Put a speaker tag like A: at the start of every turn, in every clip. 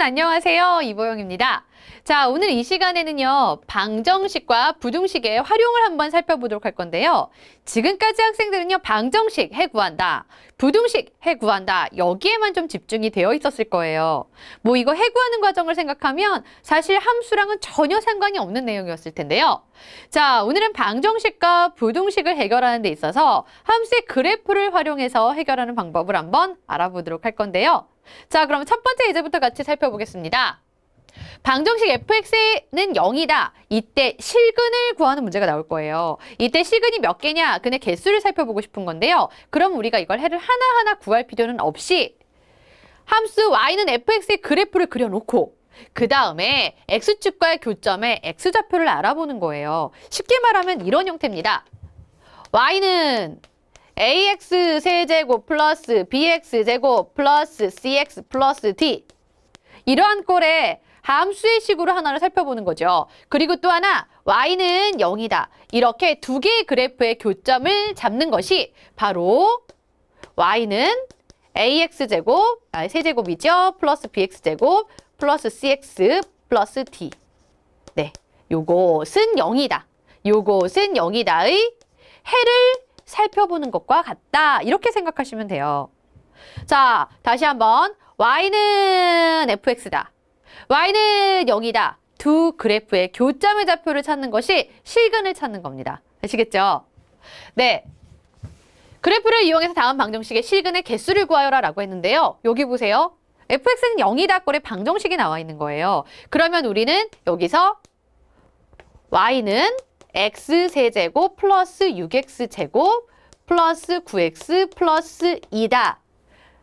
A: 안녕하세요. 이보영입니다. 자, 오늘 이 시간에는요, 방정식과 부등식의 활용을 한번 살펴보도록 할 건데요. 지금까지 학생들은요, 방정식 해 구한다, 부등식 해 구한다, 여기에만 좀 집중이 되어 있었을 거예요. 뭐 이거 해 구하는 과정을 생각하면 사실 함수랑은 전혀 상관이 없는 내용이었을 텐데요. 자, 오늘은 방정식과 부등식을 해결하는 데 있어서 함수의 그래프를 활용해서 해결하는 방법을 한번 알아보도록 할 건데요. 자, 그럼 첫 번째 예제부터 같이 살펴보겠습니다. 방정식 fx는 0이다. 이때 실근을 구하는 문제가 나올 거예요. 이때 실근이 몇 개냐? 그의 개수를 살펴보고 싶은 건데요. 그럼 우리가 이걸 해를 하나하나 구할 필요는 없이 함수 y는 fx의 그래프를 그려놓고 그 다음에 x축과의 교점의 x좌표를 알아보는 거예요. 쉽게 말하면 이런 형태입니다. y는 ax 세제곱 플러스 bx제곱 플러스 cx 플러스 d, 이러한 꼴의 함수의 식으로 하나를 살펴보는 거죠. 그리고 또 하나, y는 0이다. 이렇게 두 개의 그래프의 교점을 잡는 것이 바로 y는 ax제곱, 세제곱이죠. 플러스 bx제곱 플러스 cx 플러스 d. 네, 요것은 0이다. 요것은 0이다의 해를 살펴보는 것과 같다. 이렇게 생각하시면 돼요. 자, 다시 한번. y는 fx다. y는 0이다. 두 그래프의 교점의 좌표를 찾는 것이 실근을 찾는 겁니다. 아시겠죠? 네. 그래프를 이용해서 다음 방정식의 실근의 개수를 구하여라 라고 했는데요. 여기 보세요. fx는 0이다 꼴에 방정식이 나와 있는 거예요. 그러면 우리는 여기서 y는 x세제곱 플러스 6x제곱 플러스 9x 플러스 2다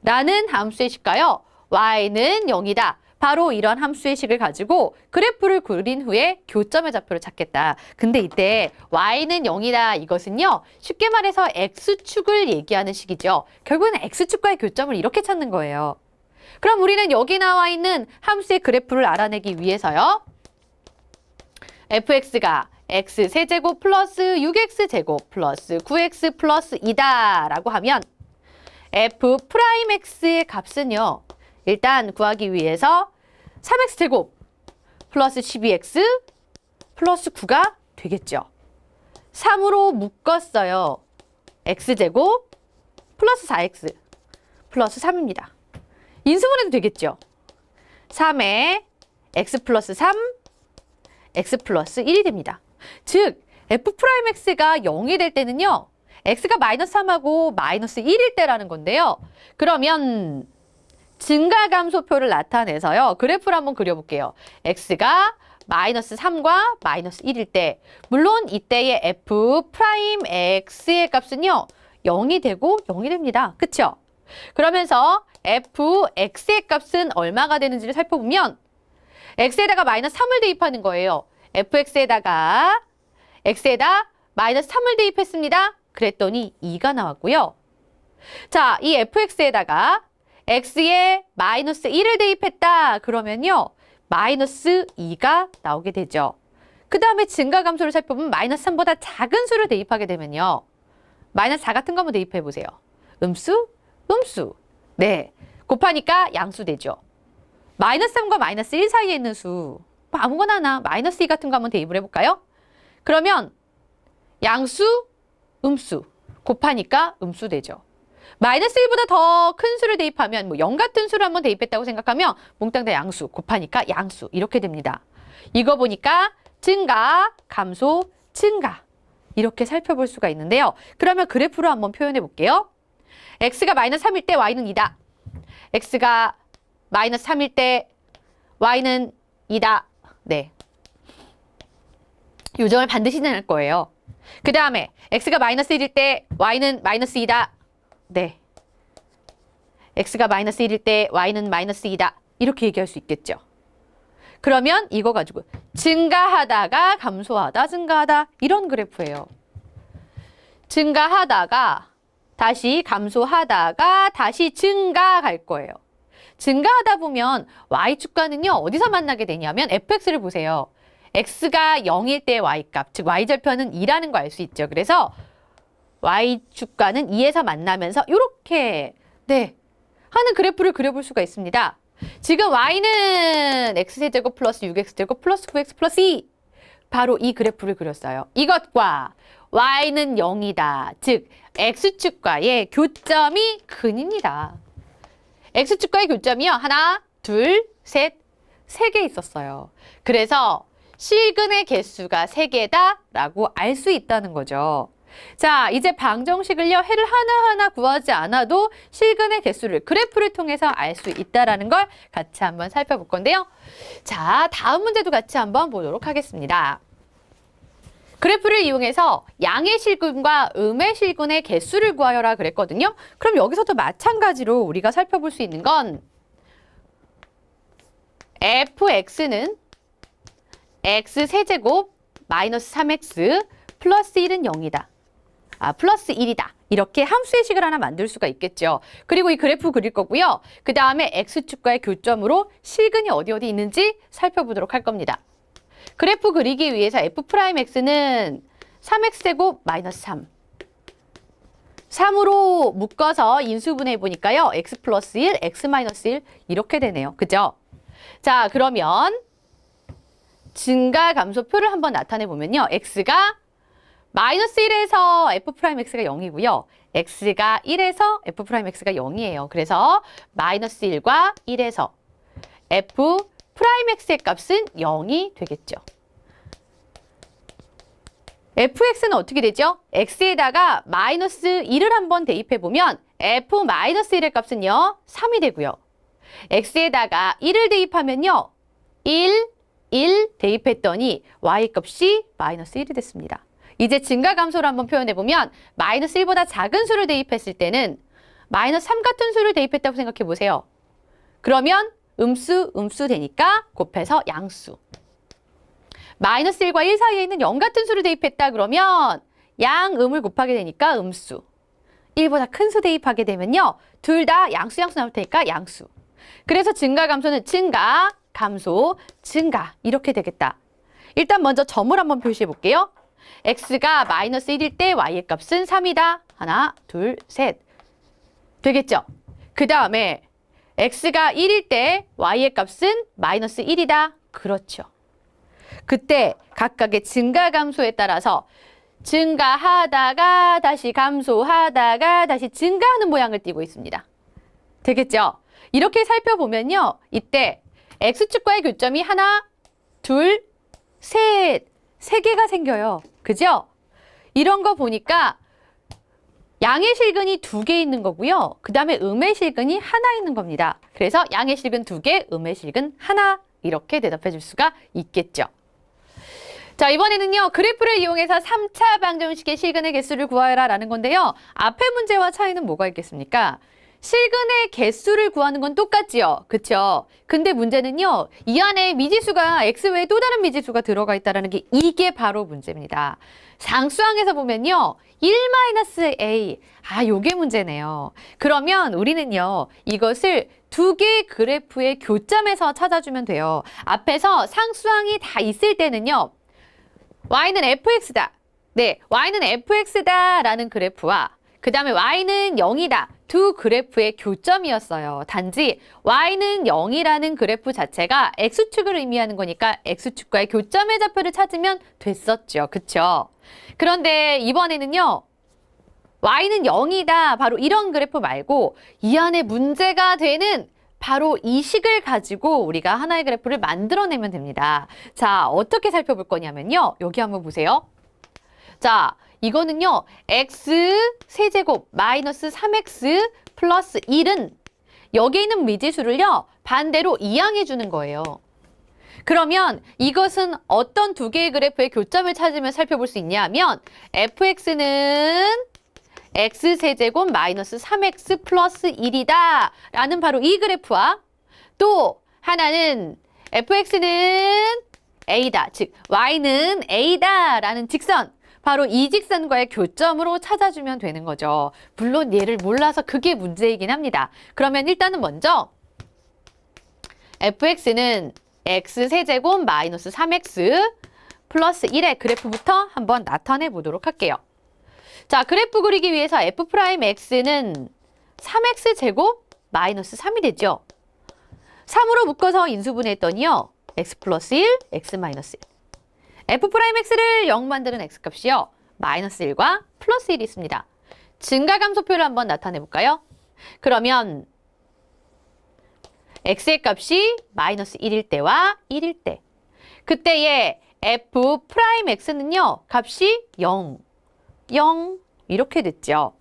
A: 라는 함수의 식가요. y는 0이다. 바로 이런 함수의 식을 가지고 그래프를 그린 후에 교점의 좌표를 찾겠다. 근데 이때 y는 0이다. 이것은요, 쉽게 말해서 x축을 얘기하는 식이죠. 결국에는 x축과의 교점을 이렇게 찾는 거예요. 그럼 우리는 여기 나와 있는 함수의 그래프를 알아내기 위해서요, fx가 x세제곱 플러스 6x제곱 플러스 9x 플러스 2다 라고 하면 f'x의 값은요, 일단 구하기 위해서 3x제곱 플러스 12x 플러스 9가 되겠죠. 3으로 묶었어요. x제곱 플러스 4x 플러스 3입니다. 인수분해도 되겠죠. 3에 x 플러스 3, x 플러스 1이 됩니다. 즉, f'x가 0이 될 때는요, x가 마이너스 3하고 마이너스 1일 때라는 건데요. 그러면 증가감소표를 나타내서요, 그래프를 한번 그려볼게요. x가 마이너스 3과 마이너스 1일 때, 물론 이때의 f'x의 값은요, 0이 되고 0이 됩니다. 그쵸? 그러면서 fx의 값은 얼마가 되는지를 살펴보면 x에다가 마이너스 3을 대입하는 거예요. fx에다가 x에다 마이너스 3을 대입했습니다. 그랬더니 2가 나왔고요. 자, 이 fx에다가 x에 마이너스 1을 대입했다. 그러면요, 마이너스 2가 나오게 되죠. 그 다음에 증가감소를 살펴보면 마이너스 3보다 작은 수를 대입하게 되면요, 마이너스 4 같은 거 한번 대입해 보세요. 음수, 음수. 네, 곱하니까 양수 되죠. 마이너스 3과 마이너스 1 사이에 있는 수, 뭐 아무거나 하나, 마이너스 2 같은 거 한번 대입을 해볼까요? 그러면 양수, 음수, 곱하니까 음수 되죠. 마이너스 1보다 더 큰 수를 대입하면, 뭐 0 같은 수를 한번 대입했다고 생각하면 몽땅 다 양수, 곱하니까 양수, 이렇게 됩니다. 이거 보니까 증가, 감소, 증가, 이렇게 살펴볼 수가 있는데요. 그러면 그래프로 한번 표현해 볼게요. x가 마이너스 3일 때 y는 2다. x가 마이너스 3일 때 y는 2다. 네. 요점을 반드시 내놓을 거예요. 그 다음에 x가 마이너스 1일 때 y는 마이너스 2다. 네. x가 마이너스 1일 때 y는 마이너스 2다. 이렇게 얘기할 수 있겠죠. 그러면 이거 가지고 증가하다가 감소하다, 증가하다, 이런 그래프예요. 증가하다가 다시 감소하다가 다시 증가할 거예요. 증가하다 보면 y축과는요, 어디서 만나게 되냐면 fx를 보세요. x가 0일 때 y값, 즉 y절편은 2라는 거 알 수 있죠. 그래서 y축과는 2에서 만나면서 이렇게, 네, 하는 그래프를 그려볼 수가 있습니다. 지금 y는 x세제곱 플러스 6x제곱 플러스 9x 플러스 2. 바로 이 그래프를 그렸어요. 이것과 y는 0이다. 즉 x축과의 교점이 근입니다. x축과의 교점이요. 하나, 둘, 셋, 3개 있었어요. 그래서 실근의 개수가 3개다라고 알 수 있다는 거죠. 자, 이제 방정식을요. 해를 하나하나 구하지 않아도 실근의 개수를 그래프를 통해서 알 수 있다는 걸 같이 한번 살펴볼 건데요. 자, 다음 문제도 같이 한번 보도록 하겠습니다. 그래프를 이용해서 양의 실근과 음의 실근의 개수를 구하여라 그랬거든요. 그럼 여기서도 마찬가지로 우리가 살펴볼 수 있는 건 fx는 x세제곱 마이너스 3x 플러스 1은 0이다. 플러스 1이다. 이렇게 함수의 식을 하나 만들 수가 있겠죠. 그리고 이 그래프 그릴 거고요. 그 다음에 x축과의 교점으로 실근이 어디 있는지 살펴보도록 할 겁니다. 그래프 그리기 위해서 f'x는 3x제곱 마이너스 3. 3으로 묶어서 인수분해 보니까요. x 플러스 1, x 마이너스 1 이렇게 되네요. 그죠? 자, 그러면 증가 감소표를 한번 나타내 보면요. x가 마이너스 1에서 f'x가 0이고요. x가 1에서 f'x가 0이에요. 그래서 마이너스 1과 1에서 f'x의 값은 0이 되겠죠. fx는 어떻게 되죠? x에다가 마이너스 1을 한번 대입해보면 f-1의 값은요. 3이 되고요. x에다가 1을 대입하면요. 1 대입했더니 y값이 마이너스 1이 됐습니다. 이제 증가 감소를 한번 표현해보면 마이너스 1보다 작은 수를 대입했을 때는 마이너스 3 같은 수를 대입했다고 생각해 보세요. 그러면 음수 되니까 곱해서 양수. 마이너스 1과 1 사이에 있는 0 같은 수를 대입했다 그러면 양음을 곱하게 되니까 음수. 1보다 큰 수 대입하게 되면요. 둘 다 양수 나올 테니까 양수. 그래서 증가 감소는 증가, 감소, 증가 이렇게 되겠다. 일단 먼저 점을 한번 표시해 볼게요. x가 마이너스 1일 때 y의 값은 3이다. 하나, 둘, 셋. 되겠죠? 그 다음에 x가 1일 때 y의 값은 마이너스 1이다. 그렇죠. 그때 각각의 증가 감소에 따라서 증가하다가 다시 감소하다가 다시 증가하는 모양을 띠고 있습니다. 되겠죠? 이렇게 살펴보면요. 이때 x축과의 교점이 하나, 둘, 셋, 3개가 생겨요. 그죠? 이런 거 보니까 양의 실근이 2개 있는 거고요. 그 다음에 음의 실근이 하나 있는 겁니다. 그래서 양의 실근 2개, 음의 실근 하나 이렇게 대답해 줄 수가 있겠죠. 자, 이번에는요. 그래프를 이용해서 3차 방정식의 실근의 개수를 구하여라 라는 건데요. 앞의 문제와 차이는 뭐가 있겠습니까? 실근의 개수를 구하는 건 똑같지요. 그쵸? 근데 문제는요. 이 안에 미지수가 x 외에 또 다른 미지수가 들어가 있다는 게 이게 바로 문제입니다. 상수항에서 보면요. 1-a. 요게 문제네요. 그러면 우리는요. 이것을 두 개의 그래프의 교점에서 찾아주면 돼요. 앞에서 상수항이 다 있을 때는요. y는 fx다. 네, y는 fx다 라는 그래프와 그 다음에 y는 0이다. 두 그래프의 교점이었어요. 단지 y는 0이라는 그래프 자체가 x축을 의미하는 거니까 x축과의 교점의 좌표를 찾으면 됐었죠. 그쵸? 그런데 이번에는요. y는 0이다. 바로 이런 그래프 말고 이 안에 문제가 되는 바로 이 식을 가지고 우리가 하나의 그래프를 만들어내면 됩니다. 자, 어떻게 살펴볼 거냐면요. 여기 한번 보세요. 자, 이거는요. x세제곱 마이너스 3x 플러스 1은 여기 있는 미지수를요. 반대로 이항해 주는 거예요. 그러면 이것은 어떤 두 개의 그래프의 교점을 찾으면 살펴볼 수 있냐 하면 fx는 x세제곱 마이너스 3x 플러스 1이다 라는 바로 이 그래프와 또 하나는 fx는 a다. 즉 y는 a다 라는 직선 바로 이 직선과의 교점으로 찾아주면 되는 거죠. 물론 얘를 몰라서 그게 문제이긴 합니다. 그러면 일단은 먼저 fx는 x세제곱 마이너스 3x 플러스 1의 그래프부터 한번 나타내 보도록 할게요. 자, 그래프 그리기 위해서 f'x는 3x제곱 마이너스 3이 되죠. 3으로 묶어서 인수분해했더니요. x 플러스 1, x 마이너스 1. f 프라임 x를 0 만드는 x값이요. 마이너스 1과 플러스 1이 있습니다. 증가감소표를 한번 나타내 볼까요? 그러면 x의 값이 마이너스 1일 때와 1일 때. 그때의 f 프라임 x는요. 값이 0, 0 이렇게 됐죠.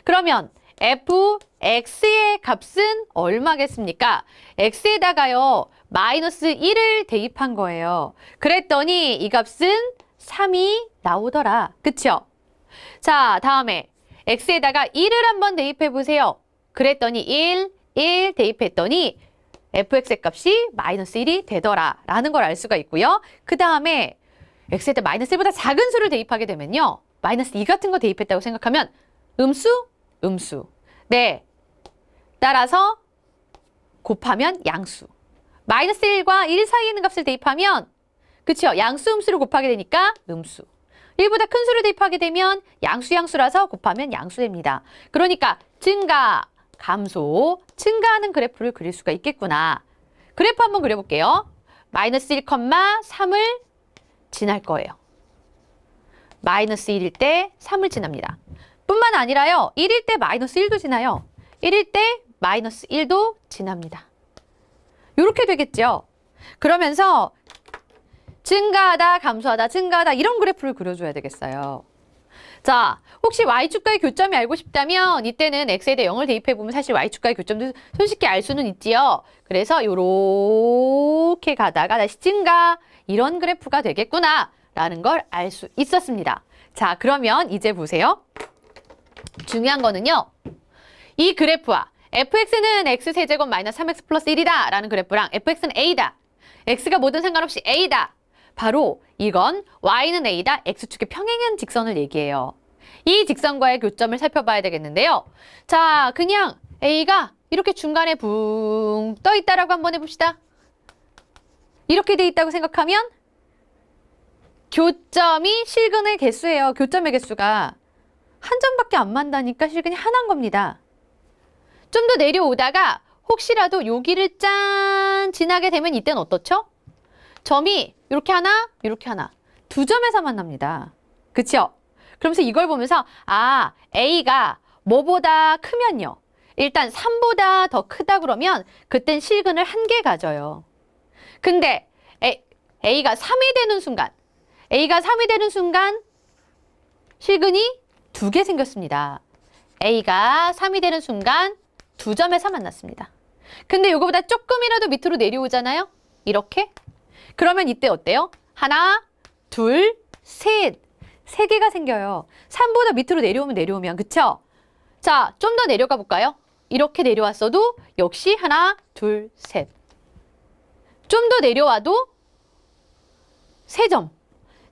A: 그러면 fx의 값은 얼마겠습니까? x에다가요. 마이너스 1을 대입한 거예요. 그랬더니 이 값은 3이 나오더라. 그쵸? 자, 다음에 x에다가 1을 한번 대입해 보세요. 그랬더니 1 대입했더니 fx의 값이 마이너스 1이 되더라 라는 걸 알 수가 있고요. 그 다음에 x에다 마이너스 1보다 작은 수를 대입하게 되면요. 마이너스 2 같은 거 대입했다고 생각하면 음수? 음수. 네. 따라서 곱하면 양수. 마이너스 1과 1 사이에 있는 값을 대입하면 그쵸? 양수, 음수를 곱하게 되니까 음수. 1보다 큰 수를 대입하게 되면 양수라서 곱하면 양수됩니다. 그러니까 증가, 감소, 증가하는 그래프를 그릴 수가 있겠구나. 그래프 한번 그려볼게요. 마이너스 1,3을 지날 거예요. 마이너스 1일 때 3을 지납니다. 뿐만 아니라요. 1일 때 마이너스 1도 지나요. 1일 때 마이너스 1도 지납니다. 이렇게 되겠죠. 그러면서 증가하다, 감소하다, 증가하다 이런 그래프를 그려줘야 되겠어요. 자, 혹시 y축과의 교점이 알고 싶다면 이때는 x에 대해 0을 대입해보면 사실 y축과의 교점도 손쉽게 알 수는 있지요. 그래서 요렇게 가다가 다시 증가 이런 그래프가 되겠구나 라는 걸 알 수 있었습니다. 자, 그러면 이제 보세요. 중요한 거는요. 이 그래프와 fx는 x세제곱 마이너스 3x 플러스 1이다 라는 그래프랑 fx는 a다. x가 뭐든 상관없이 a다. 바로 이건 y는 a다. x축의 평행한 직선을 얘기해요. 이 직선과의 교점을 살펴봐야 되겠는데요. 자, 그냥 a가 이렇게 중간에 붕 떠 있다라고 한번 해봅시다. 이렇게 돼 있다고 생각하면 교점이 실근의 개수예요. 교점의 개수가 한 점밖에 안 만다니까 실근이 하나인 겁니다. 좀 더 내려오다가 혹시라도 여기를 짠 지나게 되면 이때는 어떻죠? 점이 이렇게 하나, 이렇게 하나. 두 점에서 만납니다. 그쵸? 그러면서 이걸 보면서 아, A가 뭐보다 크면요. 일단 3보다 더 크다 그러면 그땐 실근을 한 개 가져요. 근데 A가 3이 되는 순간 실근이 두 개 생겼습니다. A가 3이 되는 순간 두 점에서 만났습니다. 근데 이거보다 조금이라도 밑으로 내려오잖아요? 이렇게? 그러면 이때 어때요? 하나, 둘, 셋. 세 개가 생겨요. 3보다 밑으로 내려오면 그쵸? 자, 좀 더 내려가 볼까요? 이렇게 내려왔어도 역시 하나, 둘, 셋. 좀 더 내려와도 세 점.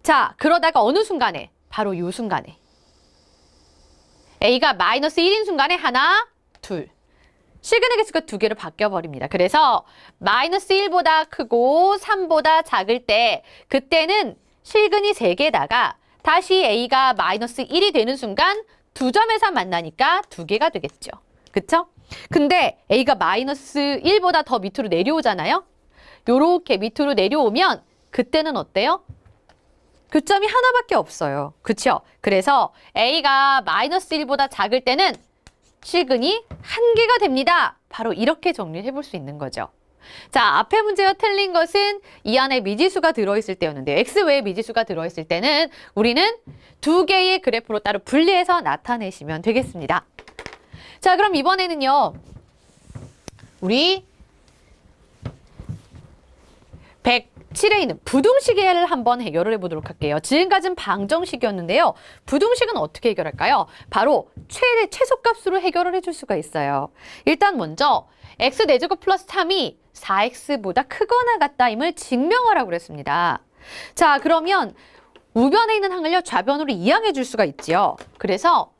A: 자, 그러다가 어느 순간에? 바로 이 순간에. A가 마이너스 1인 순간에 하나, 둘. 실근의 개수가 두 개로 바뀌어버립니다. 그래서 마이너스 1보다 크고 3보다 작을 때 그때는 실근이 3개다가 다시 A가 마이너스 1이 되는 순간 두 점에서 만나니까 두 개가 되겠죠. 그쵸? 근데 A가 마이너스 1보다 더 밑으로 내려오잖아요? 요렇게 밑으로 내려오면 그때는 어때요? 교점이 하나밖에 없어요. 그쵸? 그래서 A가 마이너스 1보다 작을 때는 실근이 한 개가 됩니다. 바로 이렇게 정리를 해볼 수 있는 거죠. 자, 앞에 문제가 틀린 것은 이 안에 미지수가 들어있을 때였는데요. x 외에 미지수가 들어있을 때는 우리는 두 개의 그래프로 따로 분리해서 나타내시면 되겠습니다. 자, 그럼 이번에는요. 우리 107에 있는 부등식을 한번 해결을 해보도록 할게요. 지금까지는 방정식이었는데요. 부등식은 어떻게 해결할까요? 바로 최소값으로 해결을 해줄 수가 있어요. 일단 먼저 x 4제곱 플러스 3이 4x보다 크거나 같다임을 증명하라고 그랬습니다. 자, 그러면 우변에 있는 항을요. 좌변으로 이항해 줄 수가 있지요. 그래서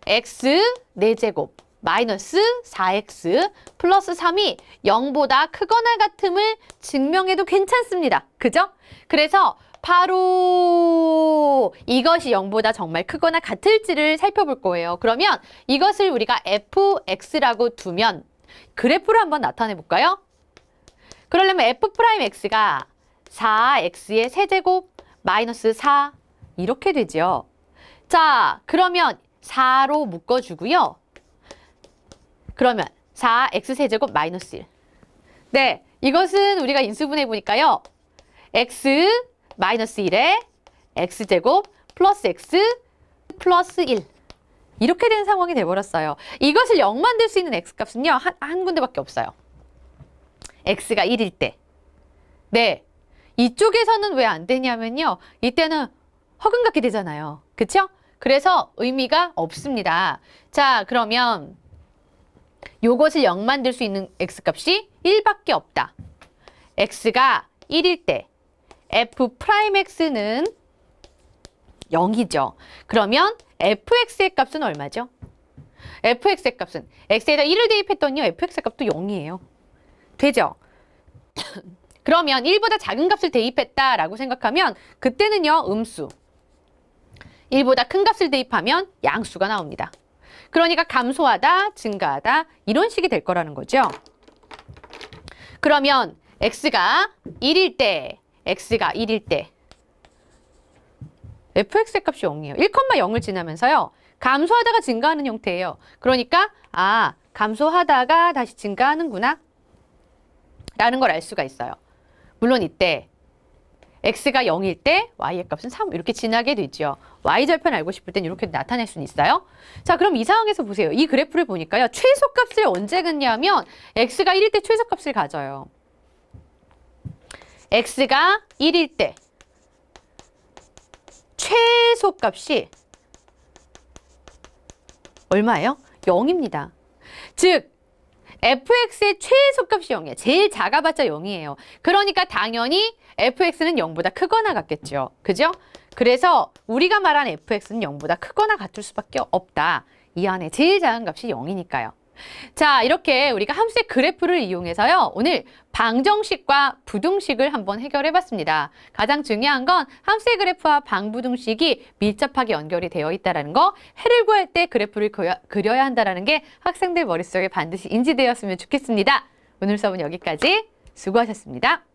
A: x 4제곱 마이너스 4x 플러스 3이 0보다 크거나 같음을 증명해도 괜찮습니다. 그죠? 그래서 바로 이것이 0보다 정말 크거나 같을지를 살펴볼 거예요. 그러면 이것을 우리가 fx라고 두면 그래프를 한번 나타내 볼까요? 그러려면 f'x가 4x의 세제곱 마이너스 4 이렇게 되죠. 자, 그러면 4로 묶어주고요. 그러면 4x 세제곱 마이너스 1. 네, 이것은 우리가 인수분해 보니까요. x 마이너스 1에 x제곱 플러스 x 플러스 1. 이렇게 된 상황이 돼버렸어요. 이것을 0 만들 수 있는 x값은요. 한 군데밖에 없어요. x가 1일 때. 네, 이쪽에서는 왜 안 되냐면요. 이때는 허근같게 되잖아요. 그쵸? 그래서 의미가 없습니다. 자, 그러면 요것을 0 만들 수 있는 x값이 1밖에 없다. x가 1일 때 f'x는 0이죠. 그러면 fx의 값은 얼마죠? fx의 값은 x에다 1을 대입했더니요. fx의 값도 0이에요. 되죠? 그러면 1보다 작은 값을 대입했다라고 생각하면 그때는요. 음수. 1보다 큰 값을 대입하면 양수가 나옵니다. 그러니까 감소하다, 증가하다 이런 식이 될 거라는 거죠. 그러면 x가 1일 때 fx의 값이 0이에요. 1,0을 지나면서요. 감소하다가 증가하는 형태예요. 그러니까 감소하다가 다시 증가하는구나 라는 걸 알 수가 있어요. 물론 이때 x가 0일 때 y의 값은 3 이렇게 지나게 되죠. y절편 알고 싶을 땐 이렇게 나타낼 수는 있어요. 자, 그럼 이 상황에서 보세요. 이 그래프를 보니까요. 최소값을 언제 갖냐면 x가 1일 때 최소값을 가져요. x가 1일 때 최소값이 얼마예요? 0입니다. 즉 fx의 최소값이 0이에요. 제일 작아봤자 0이에요. 그러니까 당연히 fx는 0보다 크거나 같겠죠. 그죠? 그래서 우리가 말한 fx는 0보다 크거나 같을 수밖에 없다. 이 안에 제일 작은 값이 0이니까요. 자, 이렇게 우리가 함수의 그래프를 이용해서요. 오늘 방정식과 부등식을 한번 해결해 봤습니다. 가장 중요한 건 함수의 그래프와 방부등식이 밀접하게 연결이 되어 있다는 거, 해를 구할 때 그래프를 그려야 한다는 게 학생들 머릿속에 반드시 인지되었으면 좋겠습니다. 오늘 수업은 여기까지. 수고하셨습니다.